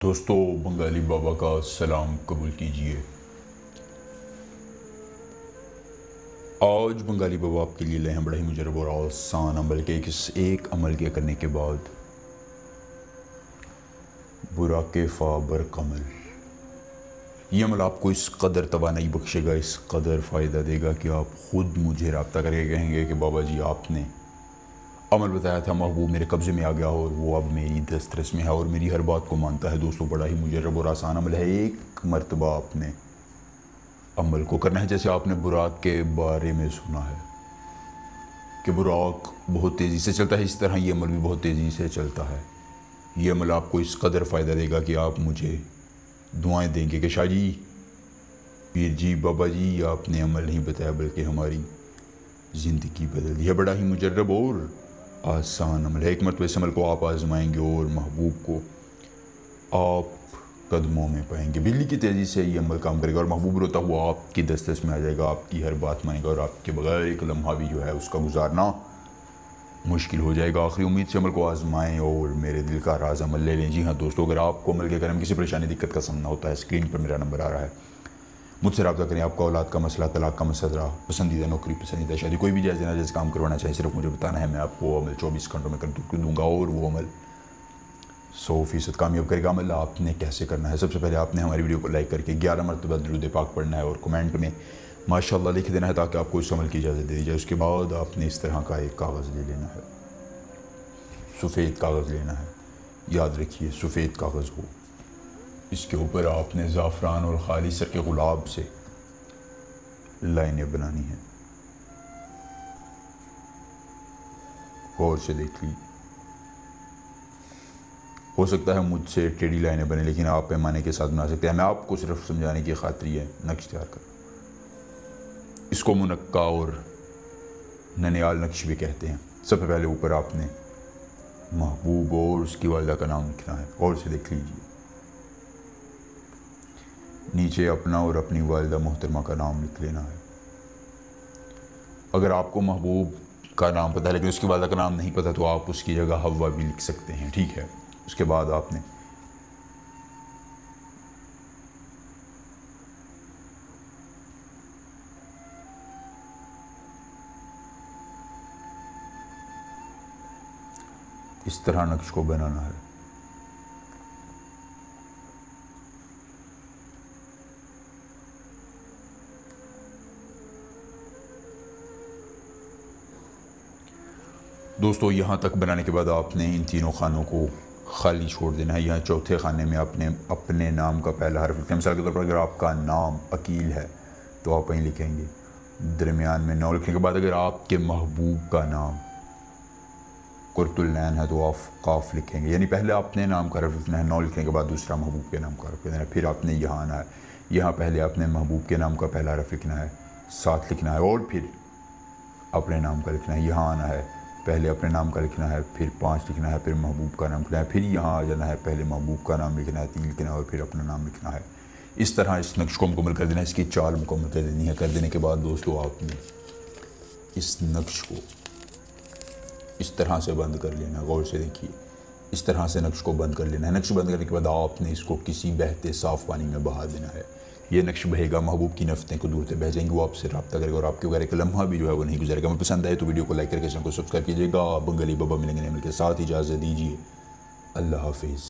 दोस्तों, बंगाली बाबा का सलाम कबूल कीजिए। आज बंगाली बाबा आपके लिए लाए हैं बड़ा ही मुजरब और आसान अमल के एक अमल के करने के बाद बुरा के फाबर कमल। ये अमल आपको इस कदर तवानाई बख्शेगा, इस कदर फ़ायदा देगा कि आप ख़ुद मुझे रब्ता करके कहेंगे कि बाबा जी आपने अमल बताया था, महबूब मेरे कब्ज़े में आ गया और वो अब मेरी दस्तरस में है और मेरी हर बात को मानता है। दोस्तों, बड़ा ही मुजरब और आसान अमल है। एक मरतबा आपने अमल को करना है। जैसे आपने बुराक के बारे में सुना है कि बुराक बहुत तेज़ी से चलता है, इस तरह ये अमल भी बहुत तेज़ी से चलता है। ये अमल आपको इस कदर फ़ायदा देगा कि आप मुझे दुआएं देंगे कि शाह जी, पीर जी, बाबा जी, आपने अमल नहीं बताया बल्कि हमारी ज़िंदगी बदल दी है। बड़ा ही मुजरब और आसान अमल है। एक मरतबा इस अमल को आप आजमाएंगे और महबूब को आप कदमों में पाएंगे। बिजली की तेज़ी से ये अमल काम करेगा और महबूब रोता हुआ आपकी दस्तरस में आ जाएगा, आपकी हर बात मानेगा और आपके बगैर एक लम्हा भी जो है उसका गुजारना मुश्किल हो जाएगा। आखिरी उम्मीद से अमल को आजमाएं और मेरे दिल का राज अमल ले लें। जी हाँ दोस्तों, अगर आपको अमल के करम किसी परेशानी दिक्कत का सामना होता है, स्क्रीन पर मेरा नंबर आ रहा है, मुझसे रब्ता करें। आपका औलाद का मसला, तलाक का मसला, पसंदीदा नौकरी, पसंदीदा शादी, कोई भी जायज़ नाजायज़ काम करवाना चाहे, सिर्फ मुझे बताना है। मैं आपको अमल 24 घंटों में कर दूँगा और वो अमल 100% कामयाब करेगा। अमल आपने कैसे करना है? सबसे पहले आपने हमारी वीडियो को लाइक करके 11 मरतबा दुरूद पाक पढ़ना है और कमेंट में माशाअल्लाह लिख देना है ताकि आपको इस अमल की इजाज़त दे दी जाए। उसके बाद आपने इस तरह का एक कागज़ ले लेना है, सफ़ेद कागज़ लेना है। याद रखिए, सफ़ेद कागज़ हो। इसके ऊपर आपने ज़ाफ़रान और खालिस के गुलाब से लाइनें बनानी हैं। गौर से देख ली। हो सकता है मुझसे टेढ़ी लाइनें बने, लेकिन आप पैमाने के साथ बना सकते हैं। मैं आपको सिर्फ समझाने की खातिर ये नक्श तैयार कर, इसको मुनक्का और ननियाल नक्श भी कहते हैं। सबसे पहले ऊपर आपने महबूब और उसकी वालिदा का नाम लिखना है। गौर से देख लीजिए। नीचे अपना और अपनी वालिदा मोहतरमा का नाम लिख लेना है। अगर आपको महबूब का नाम पता है लेकिन उसकी वालिदा का नाम नहीं पता तो आप उसकी जगह हव्वा भी लिख सकते हैं, ठीक है। उसके बाद आपने इस तरह नक्श को बनाना है। दोस्तों, यहाँ तक बनाने के बाद आपने इन तीनों खानों को खाली छोड़ देना है। यहाँ चौथे खाने में आपने अपने नाम का पहला हर्फ लिखना है। मिसाल के तौर पर अगर आपका नाम अकील है तो आप वहीं लिखेंगे। दरमियान में 9 लिखने के बाद अगर आपके महबूब का नाम कुर्तुल्लैन है तो आप काफ लिखेंगे। यानी पहले आपने नाम का हर्फ लिखना है, 9 लिखने के बाद दूसरा महबूब के नाम का हर्फ लिखना है। फिर आपने यहाँ आना है। यहाँ पहले आपने महबूब के नाम का पहला हर्फ लिखना है, 7 लिखना है और फिर अपने नाम का लिखना है। यहाँ आना है, पहले अपने नाम का लिखना है, फिर 5 लिखना है, फिर महबूब का नाम लिखना है, फिर यहाँ आ जाना है, पहले महबूब का नाम लिखना है, 3 लिखना है और फिर अपना नाम लिखना है। इस तरह इस नक्श को मुकम्मल कर देना है। इसकी चाल मुकम्मल कर देनी है। कर देने के बाद दोस्तों आपने इस नक्श को इस तरह से बंद कर लेना। गौर से देखिए, इस तरह से नक्श को बंद कर लेना है। नक्श बंद करने के बाद आपने इसको किसी बहते साफ़ पानी में बहा देना है। ये नक्श बहेगा, महबूब की नफ़्तें को दूर से बह जाएंगी, वो आपसे रब्ता करेगा और आपके वगैरह का लम्हा भी जो है वो नहीं गुजरेगा। मैं पसंद आए तो वीडियो को लाइक करके चैनल को सब्सक्राइब कीजिएगा। बंगाली बाबा मिलेंगे नए अमल के साथ। इजाज़त दीजिए। अल्लाह हाफिज़।